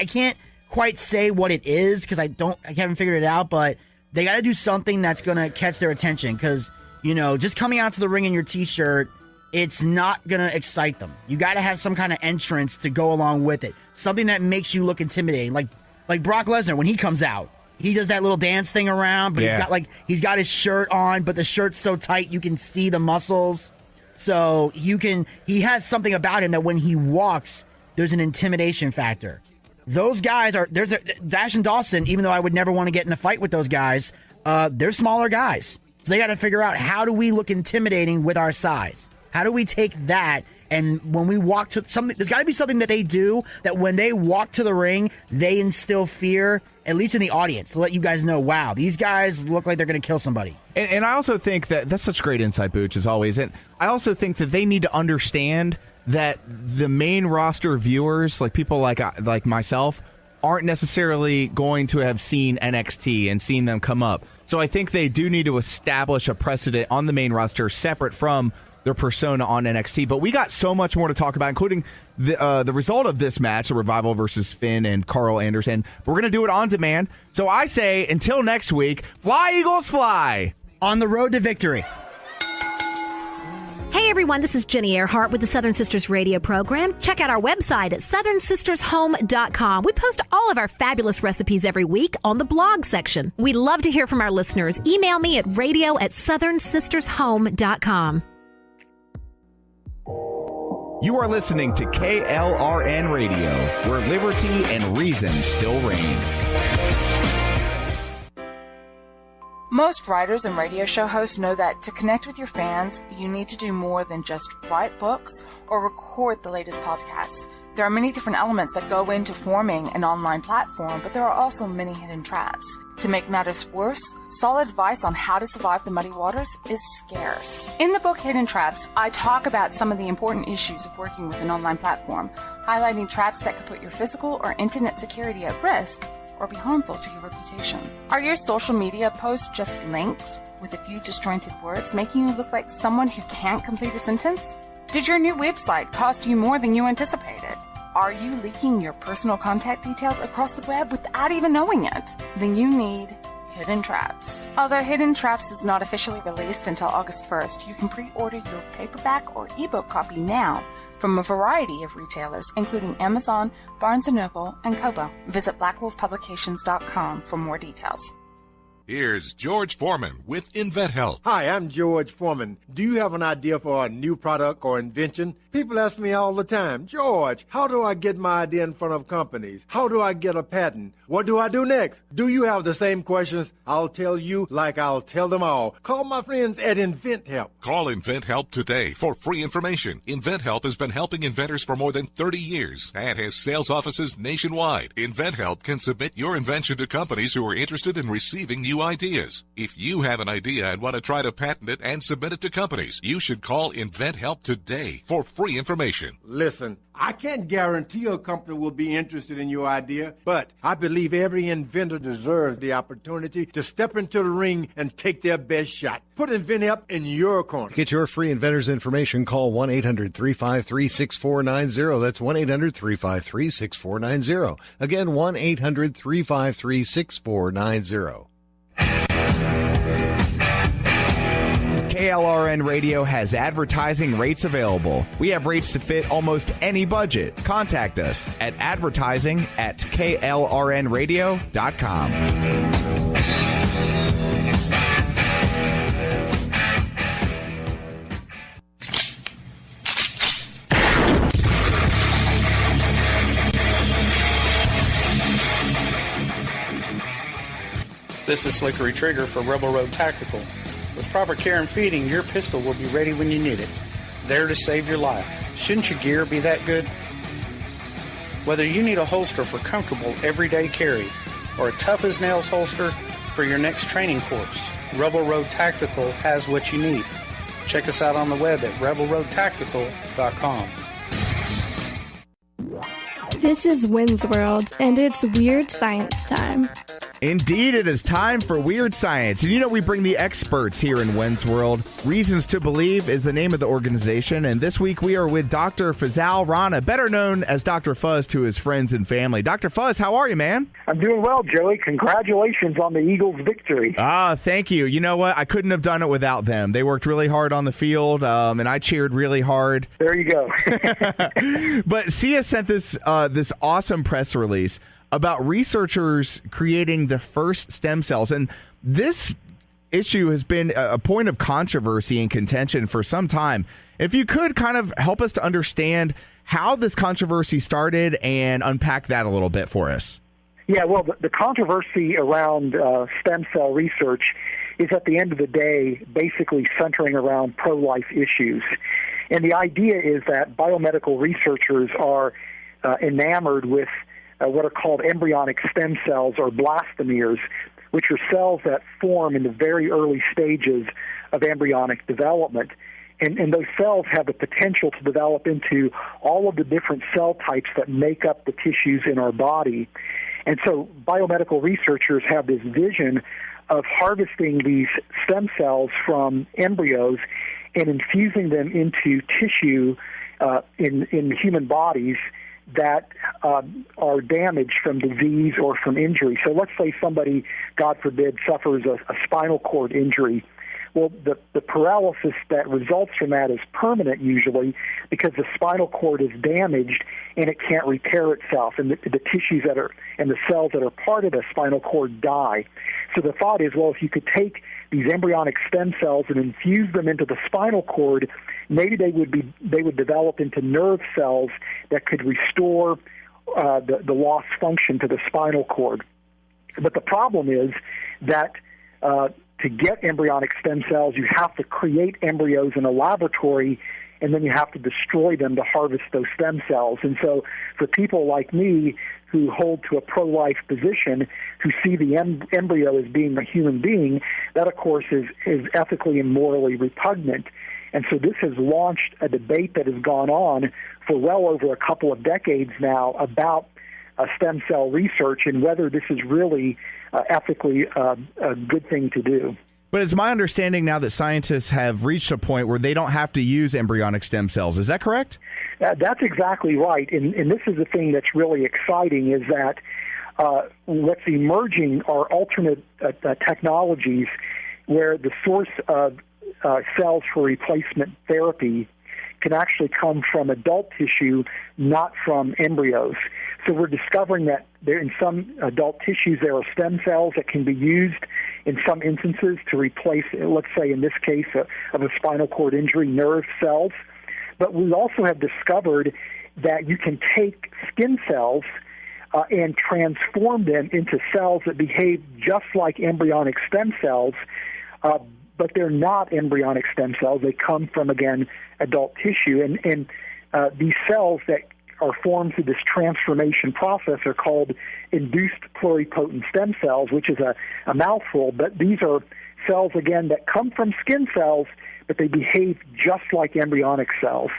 can't quite say what it is because I haven't figured it out, but they got to do something that's gonna catch their attention, because just coming out to the ring in your t-shirt, it's not gonna excite them. You got to have some kind of entrance to go along with it, something that makes you look intimidating, like Brock Lesnar when he comes out. He does that little dance thing around, but he's got his shirt on, but the shirt's so tight you can see the muscles. So he has something about him that when he walks, there's an intimidation factor. Those guys there's Dash and Dawson, even though I would never want to get in a fight with those guys, they're smaller guys. So they got to figure out, how do we look intimidating with our size? How do we take that? And when we walk to something, there's got to be something that they do that when they walk to the ring, they instill fear, at least in the audience, to let you guys know, wow, these guys look like they're going to kill somebody. And I also think that's such great insight, Booch, as always. And I also think that they need to understand that the main roster viewers, like people like myself, aren't necessarily going to have seen NXT and seen them come up. So I think they do need to establish a precedent on the main roster separate from their persona on NXT. But we got so much more to talk about, including the result of this match, the Revival versus Finn and Carl Anderson. We're going to do it on demand. So I say, until next week, fly, Eagles, fly! On the road to victory. Hey everyone, this is Jenny Earhart with the Southern Sisters radio program. Check out our website at southernsistershome.com. We post all of our fabulous recipes every week on the blog section. We'd love to hear from our listeners. Email me at radio@southernsistershome.com. You are listening to KLRN Radio, where liberty and reason still reign. Most writers and radio show hosts know that to connect with your fans, you need to do more than just write books or record the latest podcasts. There are many different elements that go into forming an online platform, but there are also many hidden traps. To make matters worse, solid advice on how to survive the muddy waters is scarce. In the book Hidden Traps, I talk about some of the important issues of working with an online platform, highlighting traps that could put your physical or internet security at risk or be harmful to your reputation. Are your social media posts just links with a few disjointed words, making you look like someone who can't complete a sentence? Did your new website cost you more than you anticipated? Are you leaking your personal contact details across the web without even knowing it? Then you need Hidden Traps. Although Hidden Traps is not officially released until August 1st, you can pre-order your paperback or ebook copy now from a variety of retailers, including Amazon, Barnes & Noble, and Kobo. Visit blackwolfpublications.com for more details. Here's George Foreman with InventHelp. Hi, I'm George Foreman. Do you have an idea for a new product or invention? People ask me all the time, George, how do I get my idea in front of companies? How do I get a patent? What do I do next? Do you have the same questions? I'll tell you like I'll tell them all. Call my friends at InventHelp. Call InventHelp today for free information. InventHelp has been helping inventors for more than 30 years and has sales offices nationwide. InventHelp can submit your invention to companies who are interested in receiving new ideas. If you have an idea and want to try to patent it and submit it to companies, you should call InventHelp today for free information. Listen, I can't guarantee a company will be interested in your idea, but I believe every inventor deserves the opportunity to step into the ring and take their best shot. Put InventHelp in your corner. To get your free inventor's information, call 1-800-353-6490. That's 1-800-353-6490. Again, 1-800-353-6490. KLRN Radio has advertising rates available. We have rates to fit almost any budget. Contact us at advertising@KLRNradio.com. This is Slickery Trigger for Rebel Road Tactical. With proper care and feeding, your pistol will be ready when you need it, there to save your life. Shouldn't your gear be that good? Whether you need a holster for comfortable everyday carry or a tough-as-nails holster for your next training course, Rebel Road Tactical has what you need. Check us out on the web at rebelroadtactical.com. This is Wynn's World, and it's Weird Science time. Indeed, it is time for Weird Science. And you know, we bring the experts here in Wynn's World. Reasons to Believe is the name of the organization. And this week we are with Dr. Fazal Rana, better known as Dr. Fuzz to his friends and family. Dr. Fuzz, how are you, man? I'm doing well, Joey. Congratulations on the Eagles' victory. Thank you. You know what? I couldn't have done it without them. They worked really hard on the field, and I cheered really hard. There you go. But Sia sent this awesome press release about researchers creating the first stem cells. And this issue has been a point of controversy and contention for some time. If you could kind of help us to understand how this controversy started and unpack that a little bit for us. Yeah, well, the controversy around stem cell research is at the end of the day basically centering around pro-life issues. And the idea is that biomedical researchers are enamored with what are called embryonic stem cells, or blastomeres, which are cells that form in the very early stages of embryonic development. And those cells have the potential to develop into all of the different cell types that make up the tissues in our body. And so biomedical researchers have this vision of harvesting these stem cells from embryos and infusing them into tissue in human bodies that are damaged from disease or from injury. So let's say somebody, God forbid, suffers a spinal cord injury. Well, the paralysis that results from that is permanent usually because the spinal cord is damaged and it can't repair itself, and the tissues that are and the cells that are part of the spinal cord die. So the thought is, well, if you could take these embryonic stem cells and infuse them into the spinal cord, maybe they would develop into nerve cells that could restore the lost function to the spinal cord. But the problem is that to get embryonic stem cells, you have to create embryos in a laboratory, and then you have to destroy them to harvest those stem cells. And so for people like me who hold to a pro-life position, who see the embryo as being a human being, that, of course, is ethically and morally repugnant. And so this has launched a debate that has gone on for well over a couple of decades now about stem cell research and whether this is really ethically a good thing to do. But it's my understanding now that scientists have reached a point where they don't have to use embryonic stem cells. Is that correct? That's exactly right. And this is the thing that's really exciting, is that what's emerging are alternate technologies where the source of cells for replacement therapy can actually come from adult tissue, not from embryos. So we're discovering that there, in some adult tissues, there are stem cells that can be used in some instances to replace, let's say in this case of a spinal cord injury, nerve cells. But we also have discovered that you can take skin cells and transform them into cells that behave just like embryonic stem cells, but they're not embryonic stem cells. They come from, again, adult tissue. And these cells that are formed through this transformation process are called induced pluripotent stem cells, which is a mouthful, but these are cells, again, that come from skin cells, but they behave just like embryonic cells.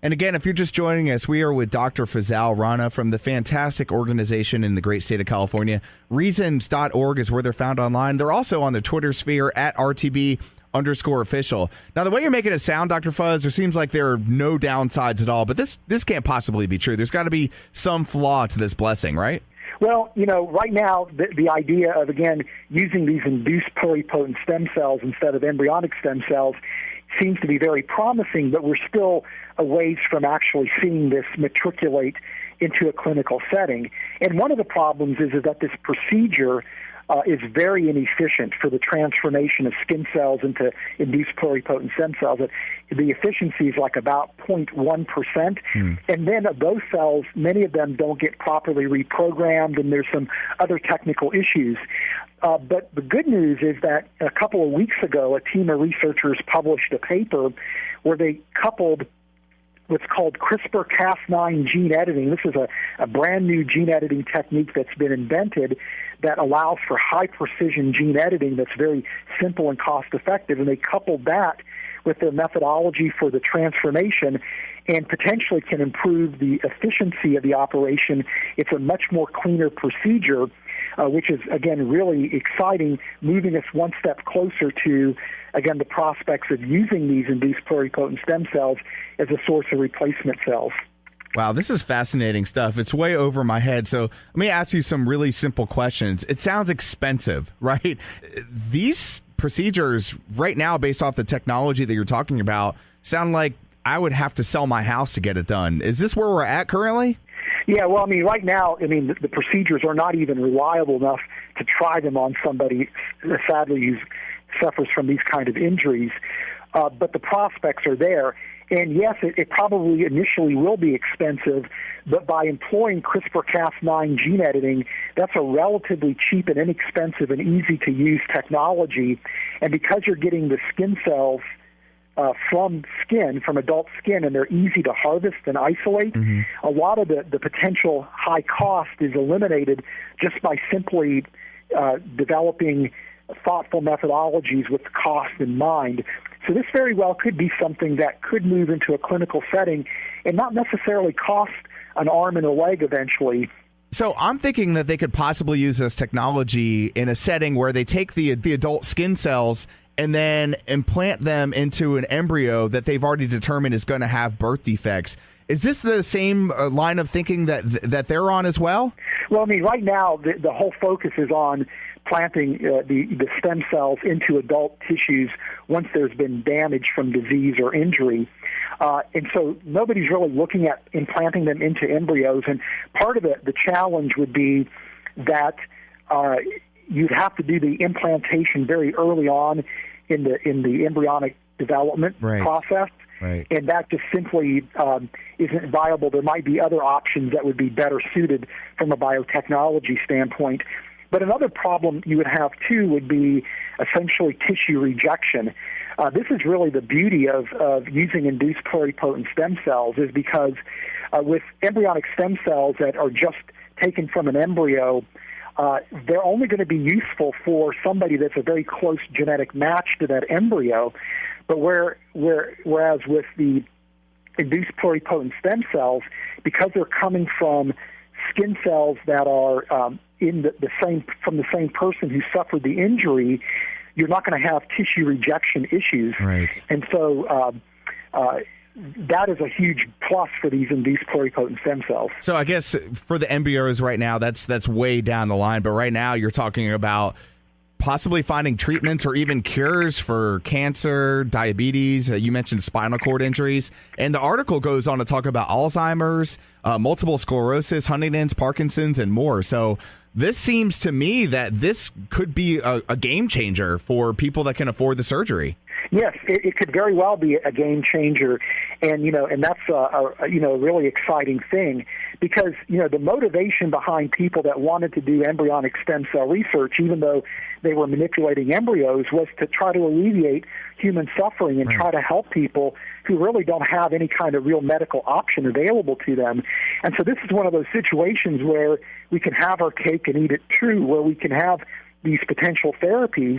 And again, if you're just joining us, we are with Dr. Fazal Rana from the fantastic organization in the great state of California. Reasons.org is where they're found online. They're also on the Twitter sphere at RTB_official. Now, the way you're making it sound, Dr. Fuzz, there seems like there are no downsides at all, but this can't possibly be true. There's got to be some flaw to this blessing, right? Well, right now, the idea of, again, using these induced pluripotent stem cells instead of embryonic stem cells seems to be very promising, but we're still a ways from actually seeing this matriculate into a clinical setting. And one of the problems is that this procedure is very inefficient for the transformation of skin cells into induced pluripotent stem cells. The efficiency is like about 0.1%. And then of those cells, many of them don't get properly reprogrammed, and there's some other technical issues. But the good news is that a couple of weeks ago, a team of researchers published a paper where they coupled what's called CRISPR-Cas9 gene editing. This is a brand new gene editing technique that's been invented that allows for high precision gene editing that's very simple and cost effective. And they coupled that with their methodology for the transformation and potentially can improve the efficiency of the operation. It's a much more cleaner procedure, which is, again, really exciting, moving us one step closer to, again, the prospects of using these induced pluripotent stem cells as a source of replacement cells. Wow, this is fascinating stuff. It's way over my head. So let me ask you some really simple questions. It sounds expensive, right? These procedures right now, based off the technology that you're talking about, sound like I would have to sell my house to get it done. Is this where we're at currently? Yeah, well, right now, the procedures are not even reliable enough to try them on somebody, sadly, who suffers from these kind of injuries. But the prospects are there. And yes, it probably initially will be expensive, but by employing CRISPR-Cas9 gene editing, that's a relatively cheap and inexpensive and easy-to-use technology. And because you're getting the skin cells from adult skin, and they're easy to harvest and isolate, a lot of the potential high cost is eliminated just by simply developing thoughtful methodologies with cost in mind. So this very well could be something that could move into a clinical setting and not necessarily cost an arm and a leg eventually. So I'm thinking that they could possibly use this technology in a setting where they take the adult skin cells and then implant them into an embryo that they've already determined is going to have birth defects. Is this the same line of thinking that they're on as well? Well, right now the whole focus is on planting the stem cells into adult tissues once there's been damage from disease or injury. And so nobody's really looking at implanting them into embryos. And part of the challenge would be that you'd have to do the implantation very early on in the embryonic development process. Right. And that just simply isn't viable. There might be other options that would be better suited from a biotechnology standpoint. But another problem you would have, too, would be essentially tissue rejection. This is really the beauty of using induced pluripotent stem cells, is because with embryonic stem cells that are just taken from an embryo, they're only going to be useful for somebody that's a very close genetic match to that embryo. But whereas with the induced pluripotent stem cells, because they're coming from skin cells that are from the same person who suffered the injury, you're not going to have tissue rejection issues. Right. And so that is a huge plus for these induced pluripotent stem cells. So I guess for the embryos right now, that's way down the line. But right now you're talking about possibly finding treatments or even cures for cancer, diabetes. You mentioned spinal cord injuries. And the article goes on to talk about Alzheimer's, multiple sclerosis, Huntington's, Parkinson's, and more. So this seems to me that this could be a game changer for people that can afford the surgery. Yes, it could very well be a game changer. And that's a really exciting thing, because the motivation behind people that wanted to do embryonic stem cell research, even though they were manipulating embryos, was to try to alleviate human suffering and try to help people who really don't have any kind of real medical option available to them. And so this is one of those situations where we can have our cake and eat it too, where we can have these potential therapies,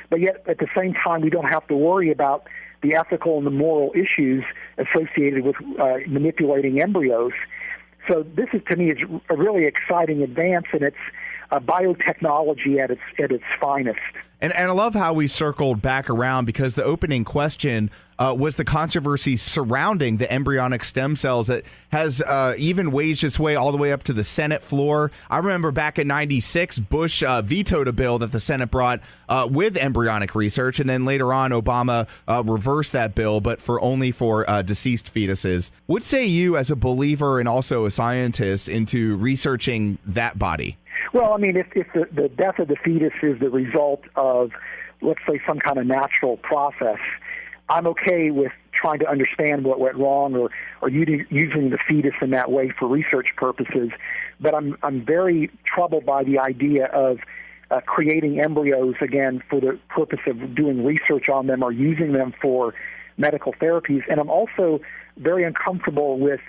but yet at the same time we don't have to worry about the ethical and the moral issues associated with manipulating embryos. So this is, to me, is a really exciting advance, and it's biotechnology at its finest. And I love how we circled back around, because the opening question was the controversy surrounding the embryonic stem cells that has even waged its way all the way up to the Senate floor. I remember back in '96, Bush vetoed a bill that the Senate brought with embryonic research, and then later on, Obama reversed that bill, but only for deceased fetuses. What say you, as a believer and also a scientist, into researching that body? Well, I mean, if the death of the fetus is the result of, let's say, some kind of natural process, I'm okay with trying to understand what went wrong or using the fetus in that way for research purposes. But I'm very troubled by the idea of creating embryos, again, for the purpose of doing research on them or using them for medical therapies. And I'm also very uncomfortable with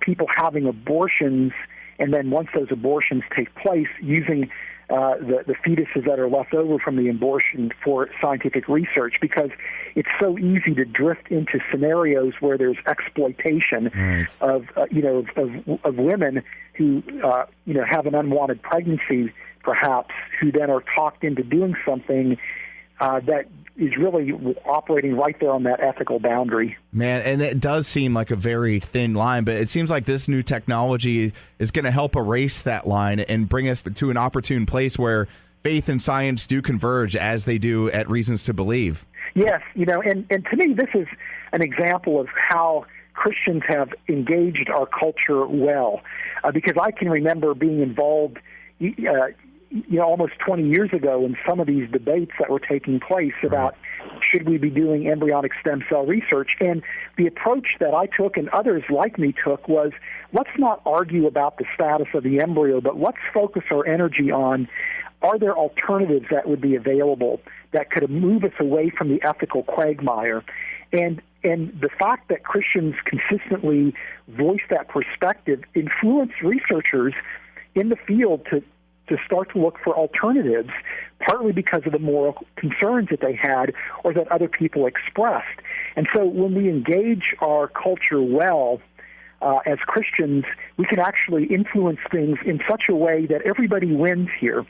people having abortions, and then once those abortions take place, using the fetuses that are left over from the abortion for scientific research, because it's so easy to drift into scenarios where there's exploitation of women who have an unwanted pregnancy, perhaps, who then are talked into doing something that is really operating right there on that ethical boundary. Man, and it does seem like a very thin line, but it seems like this new technology is going to help erase that line and bring us to an opportune place where faith and science do converge, as they do at Reasons to Believe. Yes, and to me, this is an example of how Christians have engaged our culture well, because I can remember being involved almost 20 years ago in some of these debates that were taking place about should we be doing embryonic stem cell research. And the approach that I took and others like me took was, let's not argue about the status of the embryo, but let's focus our energy on, are there alternatives that would be available that could move us away from the ethical quagmire? And the fact that Christians consistently voice that perspective influenced researchers in the field to start to look for alternatives, partly because of the moral concerns that they had or that other people expressed. And so when we engage our culture well, as Christians, we can actually influence things in such a way that everybody wins here.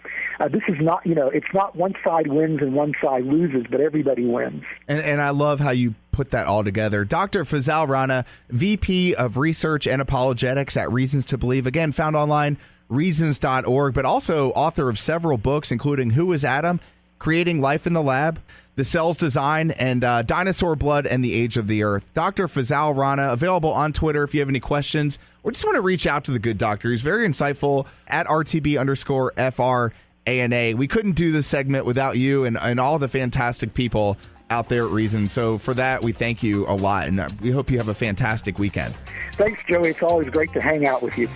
This is not, it's not one side wins and one side loses, but everybody wins. And I love how you put that all together. Dr. Fazal Rana, VP of Research and Apologetics at Reasons to Believe, again, found online, reasons.org, but also author of several books, including Who is Adam?, Creating Life in the Lab, The Cell's Design, and Dinosaur Blood and the Age of the Earth. Dr. Fazal Rana, available on Twitter if you have any questions or just want to reach out to the good doctor. He's very insightful at RTB_FRANA. We couldn't do this segment without you and all the fantastic people out there at Reason. So for that, we thank you a lot, and we hope you have a fantastic weekend. Thanks, Joey. It's always great to hang out with you.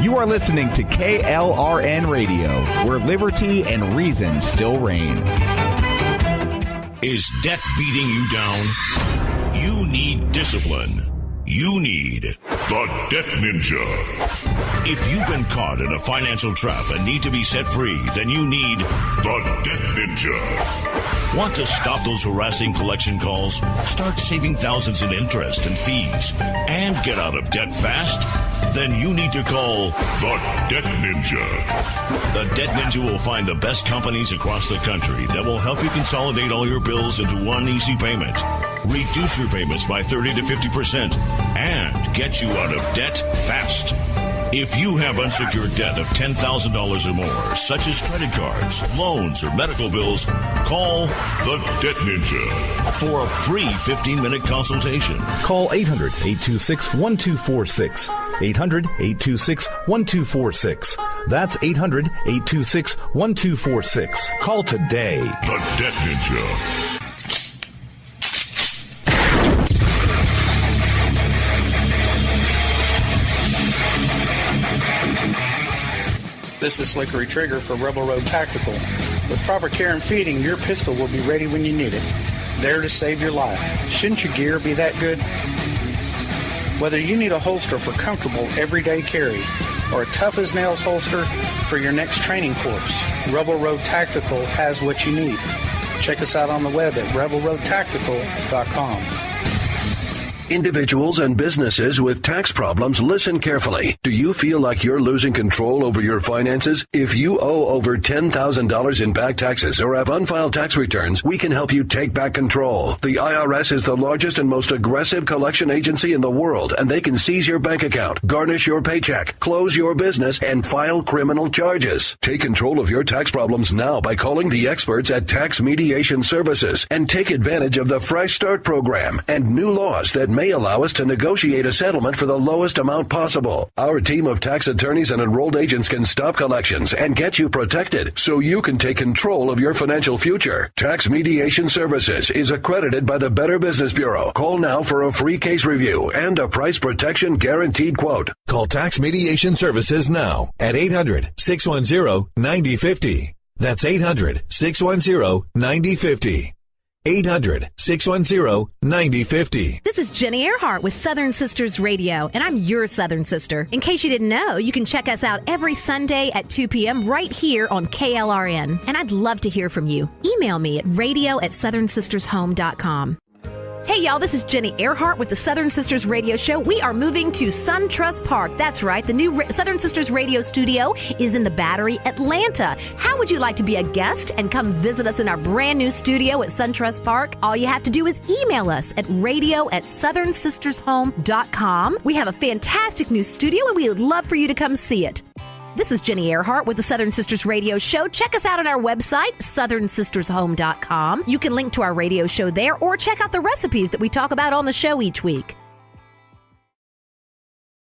You are listening to KLRN Radio, where liberty and reason still reign. Is debt beating you down? You need discipline. You need the Debt Ninja. If you've been caught in a financial trap and need to be set free, then you need the Debt Ninja. Want to stop those harassing collection calls? Start saving thousands in interest and fees and get out of debt fast? Then you need to call the Debt Ninja. The Debt Ninja will find the best companies across the country that will help you consolidate all your bills into one easy payment, reduce your payments by 30 to 50%, and get you out of debt fast. If you have unsecured debt of $10,000 or more, such as credit cards, loans, or medical bills, call the Debt Ninja for a free 15-minute consultation. Call 800-826-1246. 800-826-1246. That's 800-826-1246. Call today. The Debt Ninja. This is Slickery Trigger for Rebel Road Tactical. With proper care and feeding, your pistol will be ready when you need it. There to save your life. Shouldn't your gear be that good? Whether you need a holster for comfortable everyday carry or a tough-as-nails holster for your next training course, Rebel Road Tactical has what you need. Check us out on the web at rebelroadtactical.com. Individuals and businesses with tax problems, listen carefully. Do you feel like you're losing control over your finances? If you owe over $10,000 in back taxes or have unfiled tax returns, we can help you take back control. The IRS is the largest and most aggressive collection agency in the world, and they can seize your bank account, garnish your paycheck, close your business, and file criminal charges. Take control of your tax problems now by calling the experts at Tax Mediation Services and take advantage of the Fresh Start program and new laws that may allow us to negotiate a settlement for the lowest amount possible. Our team of tax attorneys and enrolled agents can stop collections and get you protected so you can take control of your financial future. Tax Mediation Services is accredited by the Better Business Bureau. Call now for a free case review and a price protection guaranteed quote. Call Tax Mediation Services now at 800-610-9050. That's 800-610-9050. 800-610-9050. This is Jenny Earhart with Southern Sisters Radio, and I'm your Southern Sister. In case you didn't know, you can check us out every Sunday at 2 p.m. right here on KLRN. And I'd love to hear from you. Email me at radio@southernsistershome.com. Hey, y'all, this is Jenny Earhart with the Southern Sisters Radio Show. We are moving to SunTrust Park. That's right. The new Southern Sisters Radio Studio is in the Battery, Atlanta. How would you like to be a guest and come visit us in our brand new studio at SunTrust Park? All you have to do is email us at radio@southernsistershome.com. We have a fantastic new studio, and we would love for you to come see it. This is Jenny Earhart with the Southern Sisters Radio Show. Check us out on our website, southernsistershome.com. You can link to our radio show there or check out the recipes that we talk about on the show each week.